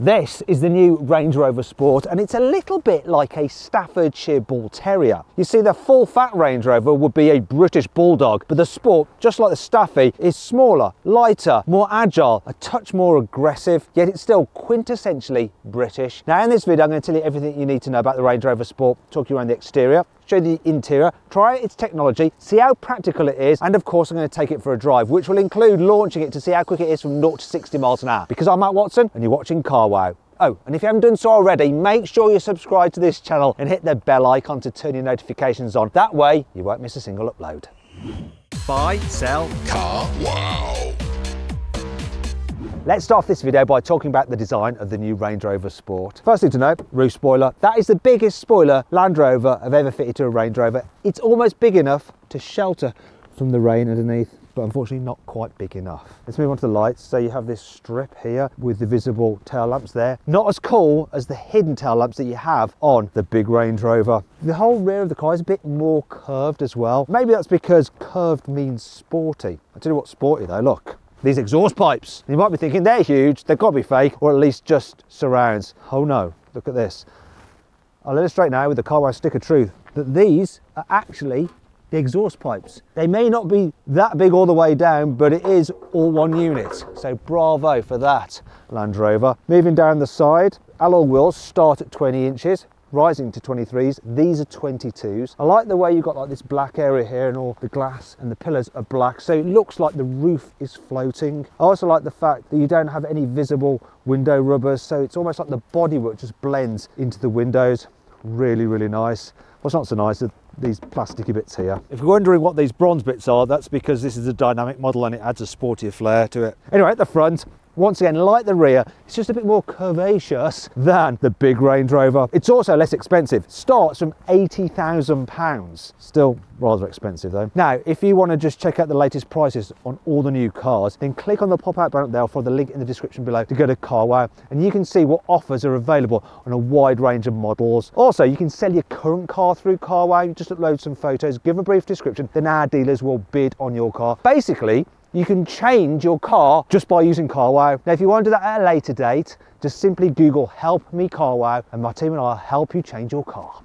This is the new Range Rover Sport, and it's a little bit like a Staffordshire Bull Terrier. You see, the full-fat Range Rover would be a British Bulldog, but the Sport, just like the Staffy, is smaller, lighter, more agile, a touch more aggressive, yet it's still quintessentially British. Now in this video I'm going to tell you everything you need to know about the Range Rover Sport, talk you around the exterior, show you the interior, try its technology, see how practical it is, and of course I'm going to take it for a drive, which will include launching it to see how quick it is from 0 to 60 miles an hour. Because I'm Matt Watson and you're watching Car Wow. Oh, and if you haven't done so already, make sure you subscribe to this channel and hit the bell icon to turn your notifications on. That way you won't miss a single upload. Buy, sell, Car Wow. Let's start off this video by talking about the design of the new Range Rover Sport. First thing to note, roof spoiler. That is the biggest spoiler Land Rover have ever fitted to a Range Rover. It's almost big enough to shelter from the rain underneath, but unfortunately not quite big enough. Let's move on to the lights. So you have this strip here with the visible tail lamps there. Not as cool as the hidden tail lamps that you have on the big Range Rover. The whole rear of the car is a bit more curved as well. Maybe that's because curved means sporty. I'll tell you what's sporty though, look. These exhaust pipes. You might be thinking they're huge, they've got to be fake, or at least just surrounds. Oh no, look at this. I'll illustrate now with the Car Wow stick of truth that these are actually the exhaust pipes. They may not be that big all the way down, but it is all one unit. So bravo for that, Land Rover. Moving down the side, alloy wheels start at 20 inches, rising to 23s. These are 22s. I like the way you've got like this black area here and all the glass and the pillars are black. So it looks like the roof is floating. I also like the fact that you don't have any visible window rubbers. So it's almost like the bodywork just blends into the windows. Really, really nice. What's not so nice are these plasticky bits here. If you're wondering what these bronze bits are, that's because this is a dynamic model and it adds a sportier flair to it. Anyway, at the front, once again, like the rear, it's just a bit more curvaceous than the big Range Rover. It's also less expensive. Starts from £80,000. Still rather expensive though. Now, if you want to just check out the latest prices on all the new cars, then click on the pop-out button there for the link in the description below to go to Car Wow, and you can see what offers are available on a wide range of models. Also, you can sell your current car through Car Wow. You just upload some photos, give a brief description, then our dealers will bid on your car. Basically, you can change your car just by using Car Wow. Now, if you want to do that at a later date, just simply Google "Help Me Car Wow" and my team and I will help you change your car.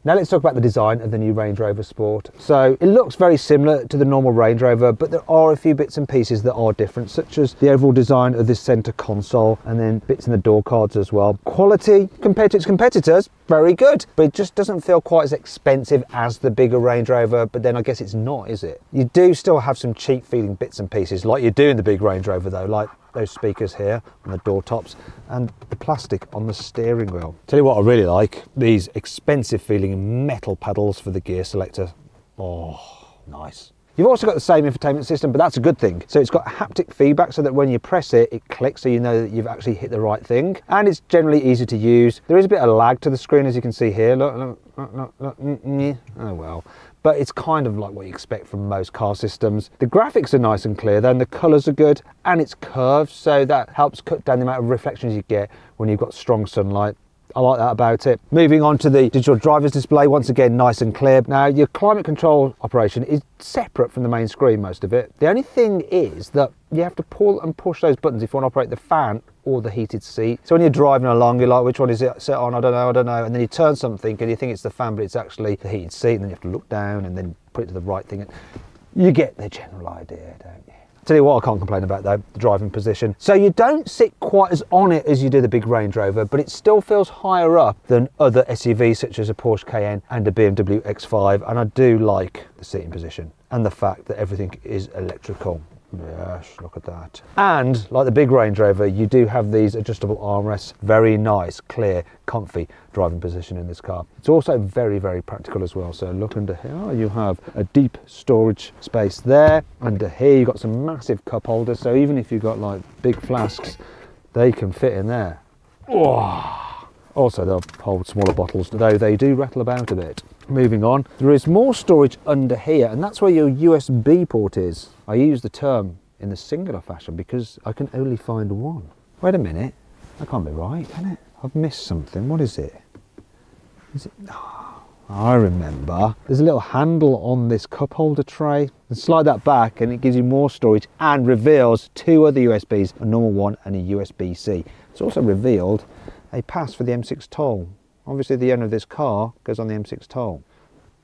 Now let's talk about the design of the new Range Rover Sport. So it looks very similar to the normal Range Rover, but there are a few bits and pieces that are different, such as the overall design of this centre console and then bits in the door cards as well. Quality compared to its competitors, very good, but it just doesn't feel quite as expensive as the bigger Range Rover, but then I guess it's not, is it? You do still have some cheap feeling bits and pieces like you do in the big Range Rover though, like those speakers here on the door tops and the plastic on the steering wheel. Tell you what I really like, these expensive feeling metal paddles for the gear selector. Oh, nice. You've also got the same infotainment system, but that's a good thing. So it's got haptic feedback so that when you press it, it clicks so you know that you've actually hit the right thing. And it's generally easy to use. There is a bit of lag to the screen, as you can see here. Look, oh well. But it's kind of like what you expect from most car systems. The graphics are nice and clear, then the colours are good, and it's curved, so that helps cut down the amount of reflections you get when you've got strong sunlight. I like that about it. Moving on to the digital driver's display, once again nice and clear. Now your climate control operation is separate from the main screen, most of it. The only thing is that you have to pull and push those buttons if you want to operate the fan or the heated seat. So when you're driving along, you're like, which one is it set on? I don't know. And then you turn something and you think it's the fan, but it's actually the heated seat. And then you have to look down and then put it to the right thing. You get the general idea, don't you? Tell you what I can't complain about though, the driving position. So you don't sit quite as on it as you do the big Range Rover, but it still feels higher up than other SUVs such as a Porsche Cayenne and a BMW X5. And I do like the seating position and the fact that everything is electrical. Yes, look at that. And like the big Range Rover, you do have these adjustable armrests. Very nice, clear, comfy driving position in this car. It's also very, very practical as well. So look under here, you have a deep storage space there. Under here, you've got some massive cup holders. So even if you've got like big flasks, they can fit in there. Whoa. Also, they'll hold smaller bottles, though they do rattle about a bit. Moving on, there is more storage under here, and that's where your USB port is. I use the term in the singular fashion because I can only find one. Wait a minute, that can't be right, can it? I've missed something. What is it? Is it? Oh, I remember. There's a little handle on this cup holder tray. And slide that back and it gives you more storage and reveals two other USBs, a normal one and a USB-C. It's also revealed a pass for the M6 toll. Obviously the owner of this car goes on the M6 toll.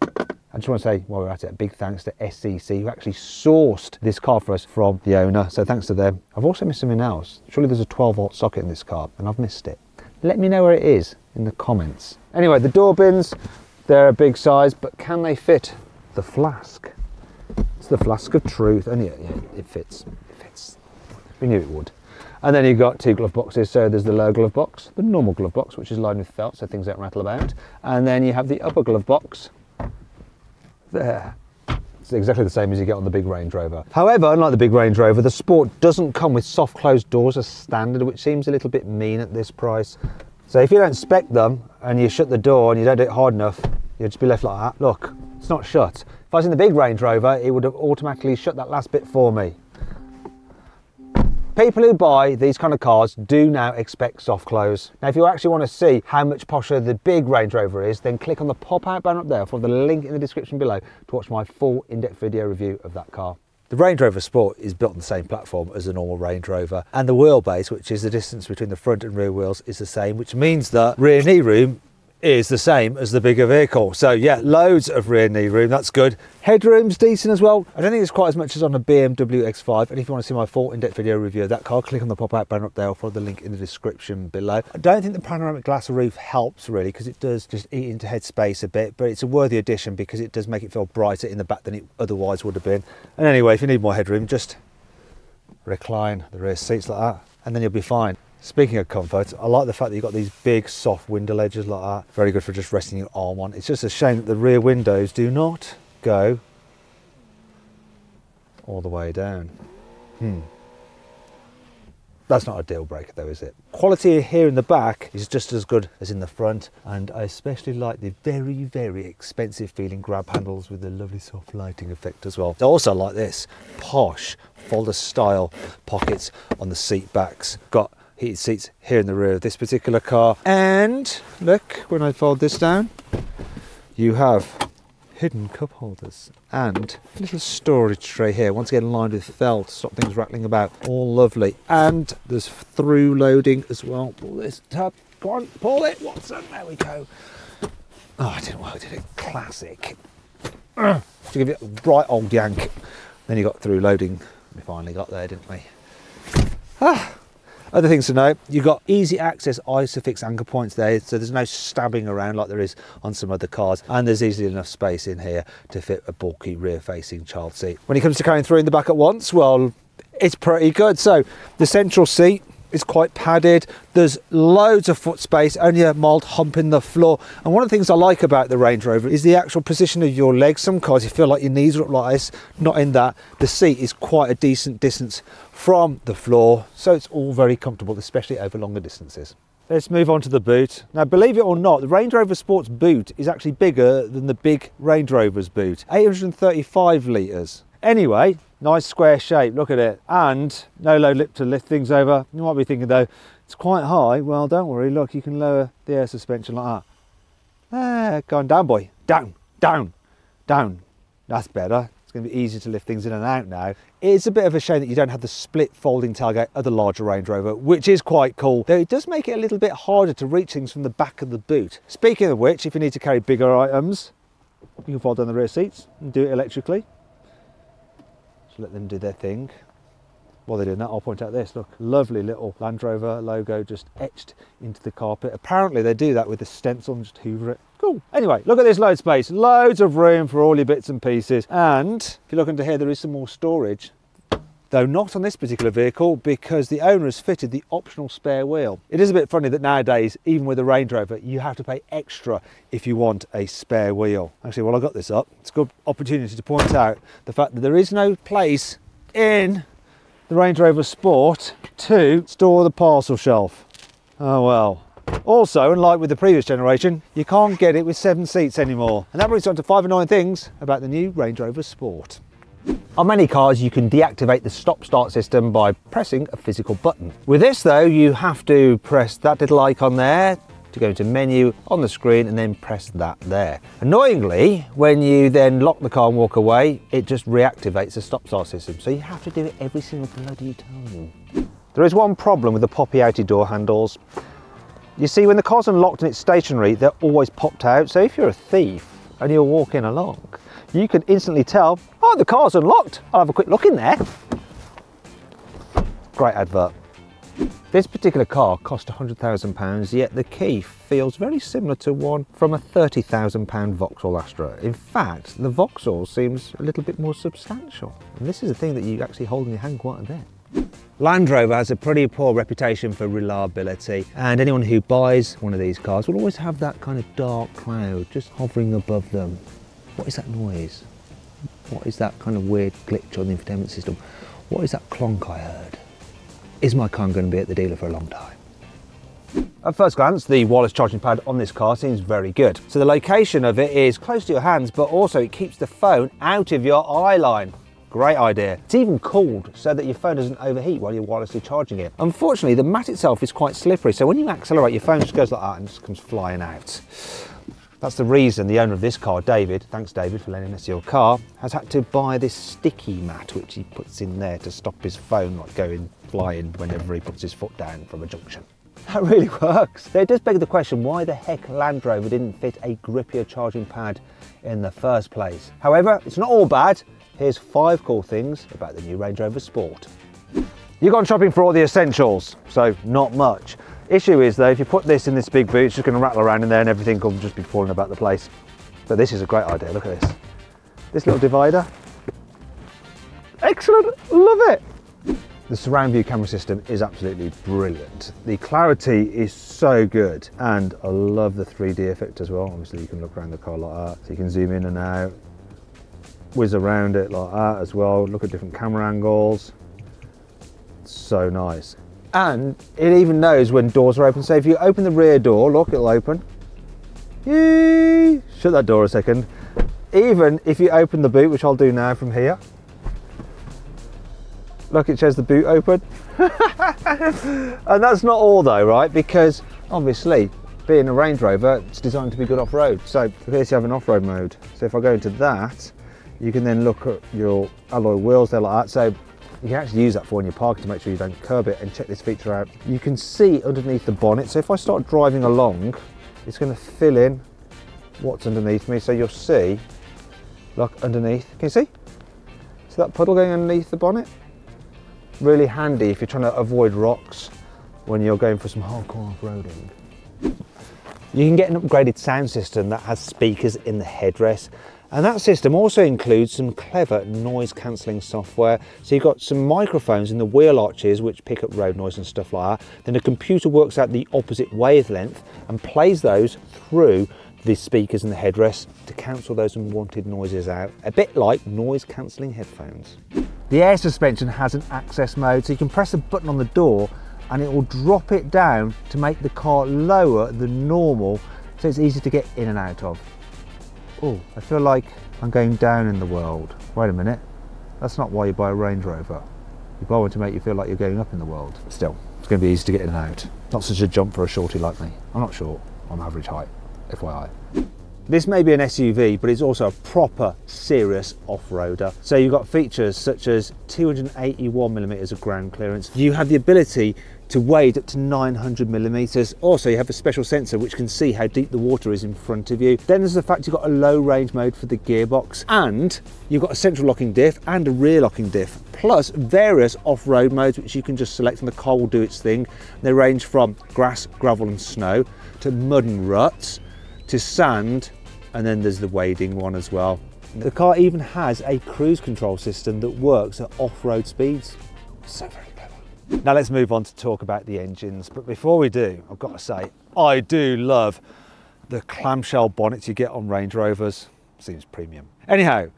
I just want to say, while we're at it, a big thanks to SCC, who actually sourced this car for us from the owner, so thanks to them. I've also missed something else. Surely there's a 12-volt socket in this car, and I've missed it. Let me know where it is in the comments. Anyway, the door bins, they're a big size, but can they fit the flask? It's the flask of truth, and yeah, it fits. It fits. We knew it would. And then you've got two glove boxes. So there's the low glove box, the normal glove box, which is lined with felt so things don't rattle about. And then you have the upper glove box there. It's exactly the same as you get on the big Range Rover. However, unlike the big Range Rover, the Sport doesn't come with soft closed doors as standard, which seems a little bit mean at this price. So if you don't spec them and you shut the door and you don't do it hard enough, you'll just be left like that. Look, it's not shut. If I was in the big Range Rover, it would have automatically shut that last bit for me. People who buy these kind of cars do now expect soft close. Now, if you actually want to see how much posher the big Range Rover is, then click on the pop-out banner up there for the link in the description below to watch my full in-depth video review of that car. The Range Rover Sport is built on the same platform as a normal Range Rover, and the wheelbase, which is the distance between the front and rear wheels, is the same, which means that rear knee room is the same as the bigger vehicle. So yeah, loads of rear knee room, that's good. Headroom's decent as well. I don't think it's quite as much as on a BMW X5, and if you want to see my full in-depth video review of that car, click on the pop-out banner up there or follow the link in the description below. I don't think the panoramic glass roof helps really, because it does just eat into headspace a bit, but it's a worthy addition because it does make it feel brighter in the back than it otherwise would have been. And anyway, if you need more headroom, just recline the rear seats like that and then you'll be fine. Speaking of comfort, I like the fact that you've got these big soft window ledges like that. Very good for just resting your arm on. It's just a shame that the rear windows do not go all the way down. That's not a deal breaker though, is it? Quality here in the back is just as good as in the front, and I especially like the very, very expensive feeling grab handles with the lovely soft lighting effect as well. I also like this posh folder style pockets on the seat backs. Got heated seats here in the rear of this particular car, and look, when I fold this down, you have hidden cup holders and a little storage tray here, once again lined with felt, stop things rattling about, all lovely. And there's through loading as well. Pull this tab, go on, pull it, Watson, there we go. Oh, I didn't work, did it? Classic. To give it a right old yank. Then you got through loading, we finally got there, didn't we? Other things to note, you've got easy access ISOFIX anchor points there, so there's no stabbing around like there is on some other cars, and there's easily enough space in here to fit a bulky rear-facing child seat. When it comes to carrying three in the back at once, well, it's pretty good. So the central seat is quite padded, there's loads of foot space, only a mild hump in the floor. And one of the things I like about the Range Rover is the actual position of your legs. Some cars you feel like your knees are up like this, not in that. The seat is quite a decent distance from the floor, so it's all very comfortable, especially over longer distances. Let's move on to the boot. Now, believe it or not, the Range Rover Sport's boot is actually bigger than the big Range Rover's boot, 835 litres. Anyway, nice square shape, look at it, and no low lip to lift things over. You might be thinking though, it's quite high. Well, don't worry, look, you can lower the air suspension like that. Going down, boy, down, down, down. That's better. It's going to be easier to lift things in and out now. It's a bit of a shame that you don't have the split folding tailgate of the larger Range Rover, which is quite cool, though it does make it a little bit harder to reach things from the back of the boot. Speaking of which, if you need to carry bigger items, you can fold down the rear seats and do it electrically. Let them do their thing. While they're doing that, I'll point out this, look, lovely little Land Rover logo just etched into the carpet. Apparently they do that with a stencil and just hoover it. Cool. Anyway, look at this load space, loads of room for all your bits and pieces. And if you look under here, there is some more storage, though not on this particular vehicle because the owner has fitted the optional spare wheel. It is a bit funny that nowadays, even with a Range Rover, you have to pay extra if you want a spare wheel. Actually, while I got this up, it's a good opportunity to point out the fact that there is no place in the Range Rover Sport to store the parcel shelf. Oh well. Also, unlike with the previous generation, you can't get it with 7 seats anymore. And that brings us on to 5 annoying things about the new Range Rover Sport. On many cars, you can deactivate the stop-start system by pressing a physical button. With this though, you have to press that little icon there to go into menu on the screen and then press that there. Annoyingly, when you then lock the car and walk away, it just reactivates the stop-start system. So you have to do it every single bloody time. There is one problem with the poppy outy door handles. You see, when the car's unlocked and it's stationary, they're always popped out. So if you're a thief and you're walking along, you can instantly tell, oh, the car's unlocked. I'll have a quick look in there. Great advert. This particular car cost £100,000, yet the key feels very similar to one from a £30,000 Vauxhall Astra. In fact, the Vauxhall seems a little bit more substantial. And this is a thing that you actually hold in your hand quite a bit. Land Rover has a pretty poor reputation for reliability, and anyone who buys one of these cars will always have that kind of dark cloud just hovering above them. What is that noise? What is that kind of weird glitch on the infotainment system? What is that clonk I heard? Is my car going to be at the dealer for a long time? At first glance, the wireless charging pad on this car seems very good. So the location of it is close to your hands, but also it keeps the phone out of your eye line. Great idea. It's even cooled so that your phone doesn't overheat while you're wirelessly charging it. Unfortunately, the mat itself is quite slippery, so when you accelerate, your phone just goes like that and just comes flying out. That's the reason the owner of this car, David, thanks David for lending us your car, has had to buy this sticky mat which he puts in there to stop his phone not going flying whenever he puts his foot down from a junction. That really works. So it does beg the question, why the heck Land Rover didn't fit a grippier charging pad in the first place? However, it's not all bad. Here's 5 cool things about the new Range Rover Sport. You've gone shopping for all the essentials, so not much. Issue is though, if you put this in this big boot, it's just going to rattle around in there and everything will just be falling about the place. But this is a great idea, look at this. This little divider. Excellent, love it. The surround view camera system is absolutely brilliant. The clarity is so good, and I love the 3D effect as well. Obviously you can look around the car like that, so you can zoom in and out, whiz around it like that as well, look at different camera angles. So nice. And it even knows when doors are open. So if you open the rear door, look, it'll open. Yay! Shut that door a second. Even if you open the boot, which I'll do now from here. Look, it shows the boot open. And that's not all though, right? Because obviously, being a Range Rover, it's designed to be good off-road. So here's you have an off-road mode. So if I go into that, you can then look at your alloy wheels there like that. So you can actually use that for when you're parking to make sure you don't curb it, and check this feature out. You can see underneath the bonnet. So if I start driving along, it's going to fill in what's underneath me. So you'll see, look underneath, can you see? See that puddle going underneath the bonnet? Really handy if you're trying to avoid rocks when you're going for some hardcore off-roading. You can get an upgraded sound system that has speakers in the headrest. And that system also includes some clever noise cancelling software. So you've got some microphones in the wheel arches which pick up road noise and stuff like that. Then the computer works out the opposite wavelength and plays those through the speakers in the headrest to cancel those unwanted noises out. A bit like noise cancelling headphones. The air suspension has an access mode, so you can press a button on the door and it will drop it down to make the car lower than normal, so it's easy to get in and out of. Oh, I feel like I'm going down in the world. Wait a minute, that's not why you buy a Range Rover. You buy one to make you feel like you're going up in the world. Still, it's going to be easy to get in and out. Not such a jump for a shorty like me. I'm not short, I'm average height, FYI. This may be an SUV, but it's also a proper, serious off-roader. So you've got features such as 281mm of ground clearance. You have the ability to wade up to 900mm. Also, you have a special sensor which can see how deep the water is in front of you. Then there's the fact you've got a low range mode for the gearbox, and you've got a central locking diff and a rear locking diff, plus various off-road modes which you can just select and the car will do its thing. They range from grass, gravel and snow, to mud and ruts, to sand, and then there's the wading one as well. The car even has a cruise control system that works at off-road speeds. So very clever. Now let's move on to talk about the engines. But before we do, I've got to say, I do love the clamshell bonnets you get on Range Rovers. Seems premium. Anyhow,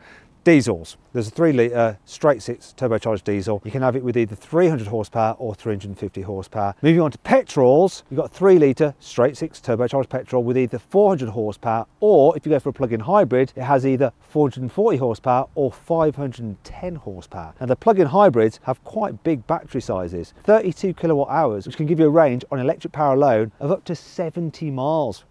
diesels. There's a 3-litre straight 6 turbocharged diesel. You can have it with either 300 horsepower or 350 horsepower. Moving on to petrols, you've got 3-litre straight 6 turbocharged petrol with either 400 horsepower, or if you go for a plug-in hybrid, it has either 440 horsepower or 510 horsepower. Now the plug-in hybrids have quite big battery sizes, 32 kilowatt hours, which can give you a range on electric power alone of up to 70 miles.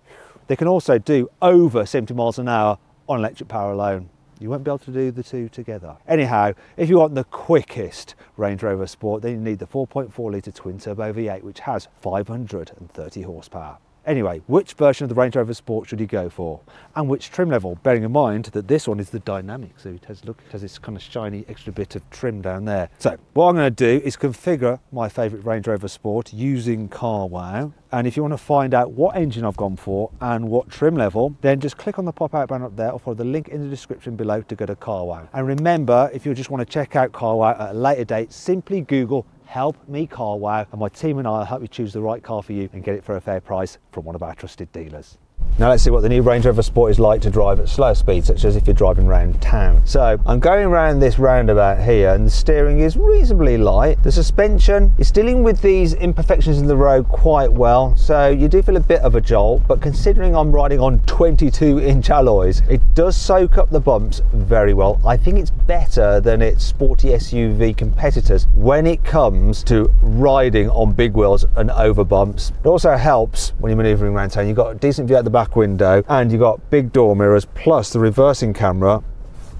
They can also do over 70 miles an hour on electric power alone. You won't be able to do the two together. Anyhow, if you want the quickest Range Rover Sport, then you need the 4.4 litre twin turbo V8, which has 530 horsepower. Anyway, which version of the Range Rover Sport should you go for? And which trim level? Bearing in mind that this one is the dynamic, so it has, look, it has this kind of shiny extra bit of trim down there. So what I'm going to do is configure my favourite Range Rover Sport using CarWow. And if you want to find out what engine I've gone for and what trim level, then just click on the pop-out banner up there or follow the link in the description below to go to CarWow. And remember, if you just want to check out CarWow at a later date, simply Google "Help Me CarWow" and my team and I will help you choose the right car for you and get it for a fair price from one of our trusted dealers. Now let's see what the new Range Rover Sport is like to drive at slower speeds, such as if you're driving around town. So I'm going around this roundabout here and the steering is reasonably light. The suspension is dealing with these imperfections in the road quite well, so you do feel a bit of a jolt, but considering I'm riding on 22-inch alloys, it does soak up the bumps very well. I think it's better than its sporty SUV competitors when it comes to riding on big wheels and over bumps. It also helps when you're manoeuvring around town. You've got a decent view out the back window and you've got big door mirrors, plus the reversing camera.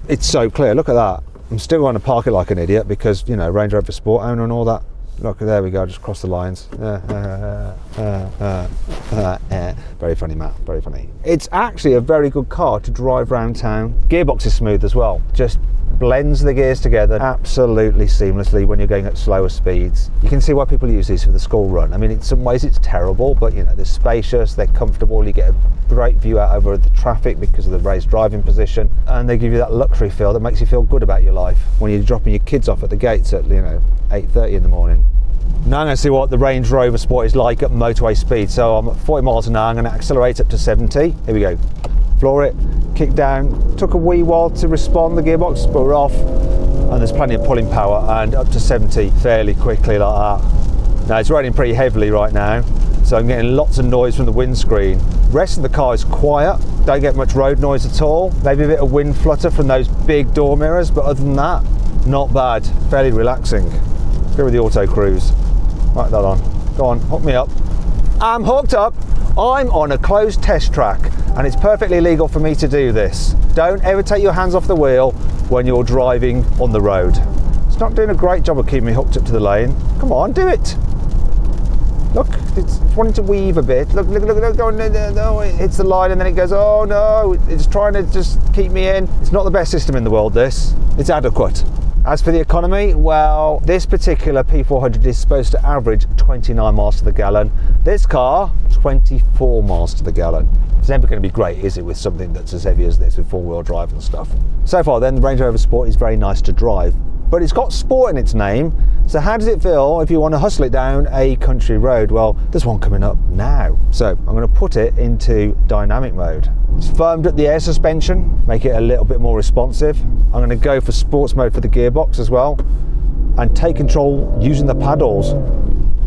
It's so clear, look at that. I'm still going to park it like an idiot because, you know, Range Rover Sport owner and all that. Look, there we go, just cross the lines. Very funny, Matt, very funny. It's actually a very good car to drive around town. Gearbox is smooth as well, just blends the gears together absolutely seamlessly when you're going at slower speeds. You can see why people use these for the school run. I mean, in some ways it's terrible, but you know, they're spacious, they're comfortable, you get a great view out over the traffic because of the raised driving position, and they give you that luxury feel that makes you feel good about your life when you're dropping your kids off at the gates at, you know, 8:30 in the morning. Now I'm going to see what the Range Rover Sport is like at motorway speed. So I'm at 40 miles an hour, I'm going to accelerate up to 70. Here we go. Floor it, kick down. Took a wee while to respond, the gearbox, but we're off. And there's plenty of pulling power, and up to 70 fairly quickly like that. Now it's raining pretty heavily right now, so I'm getting lots of noise from the windscreen. The rest of the car is quiet, don't get much road noise at all. Maybe a bit of wind flutter from those big door mirrors, but other than that, not bad, fairly relaxing. Let's go with the auto cruise. Right that on, go on, hook me up. I'm hooked up. I'm on a closed test track and it's perfectly legal for me to do this. Don't ever take your hands off the wheel when you're driving on the road. It's not doing a great job of keeping me hooked up to the lane. Come on, do it. Look, it's wanting to weave a bit. Look, go, no, it hits the line and then it goes, oh no, it's trying to just keep me in. It's not the best system in the world, this. It's adequate. As for the economy, well, this particular P400 is supposed to average 29 miles to the gallon. This car, 24 miles to the gallon. It's never going to be great, is it, with something that's as heavy as this with four-wheel drive and stuff. So far then, the Range Rover Sport is very nice to drive, but it's got sport in its name. So how does it feel if you want to hustle it down a country road? Well, there's one coming up now. So I'm going to put it into dynamic mode. It's firmed up the air suspension, make it a little bit more responsive. I'm going to go for sports mode for the gearbox as well, and take control using the paddles.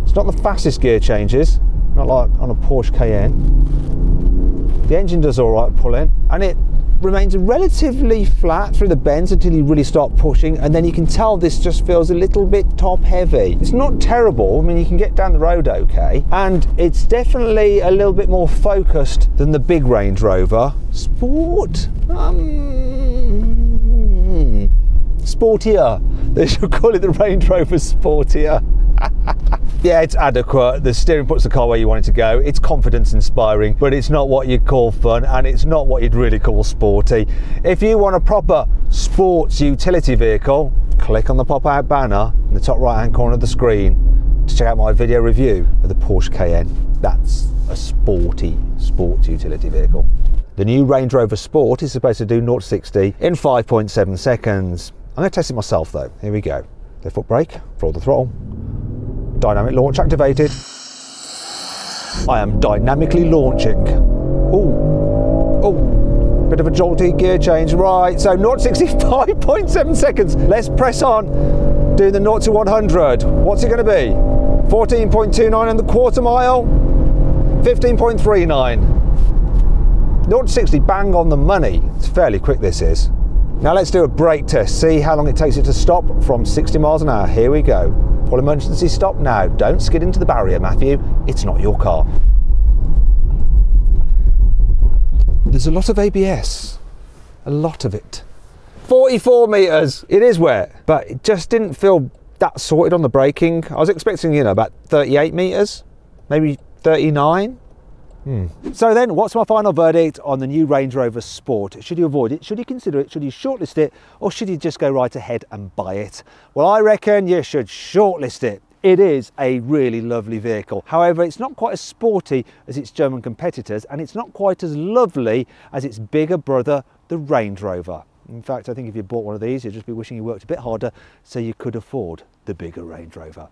It's not the fastest gear changes, not like on a Porsche Cayenne. The engine does all right pulling, and it remains relatively flat through the bends until you really start pushing, and then you can tell this just feels a little bit top heavy. It's not terrible, I mean you can get down the road okay, and it's definitely a little bit more focused than the big Range Rover Sport. Sportier. They should call it the Range Rover Sportier. Yeah, it's adequate. The steering puts the car where you want it to go. It's confidence inspiring, but it's not what you'd call fun, and it's not what you'd really call sporty. If you want a proper sports utility vehicle, click on the pop-out banner in the top right-hand corner of the screen to check out my video review of the Porsche Cayenne. That's a sporty sports utility vehicle. The new Range Rover Sport is supposed to do 0 to 60 in 5.7 seconds. I'm going to test it myself though. Here we go. Left foot brake, floor the throttle. Dynamic launch activated. I am dynamically launching. Oh, bit of a jolty gear change. Right, so 0 to 60, 5.7 seconds. Let's press on. Do the 0 to 100. What's it going to be? 14.29 in the quarter mile. 15.39. 0 to 60, bang on the money. It's fairly quick, this is. Now let's do a brake test. See how long it takes it to stop from 60 miles an hour. Here we go. Full emergency stop now. Don't skid into the barrier, Matthew. It's not your car. There's a lot of ABS. A lot of it. 44 metres. It is wet, but it just didn't feel that sorted on the braking. I was expecting, you know, about 38 metres, maybe 39. So then, what's my final verdict on the new Range Rover Sport? Should you avoid it? Should you consider it? Should you shortlist it? Or should you just go right ahead and buy it? Well, I reckon you should shortlist it. It is a really lovely vehicle. However, it's not quite as sporty as its German competitors, and it's not quite as lovely as its bigger brother, the Range Rover. In fact, I think if you bought one of these, you'd just be wishing you worked a bit harder so you could afford the bigger Range Rover.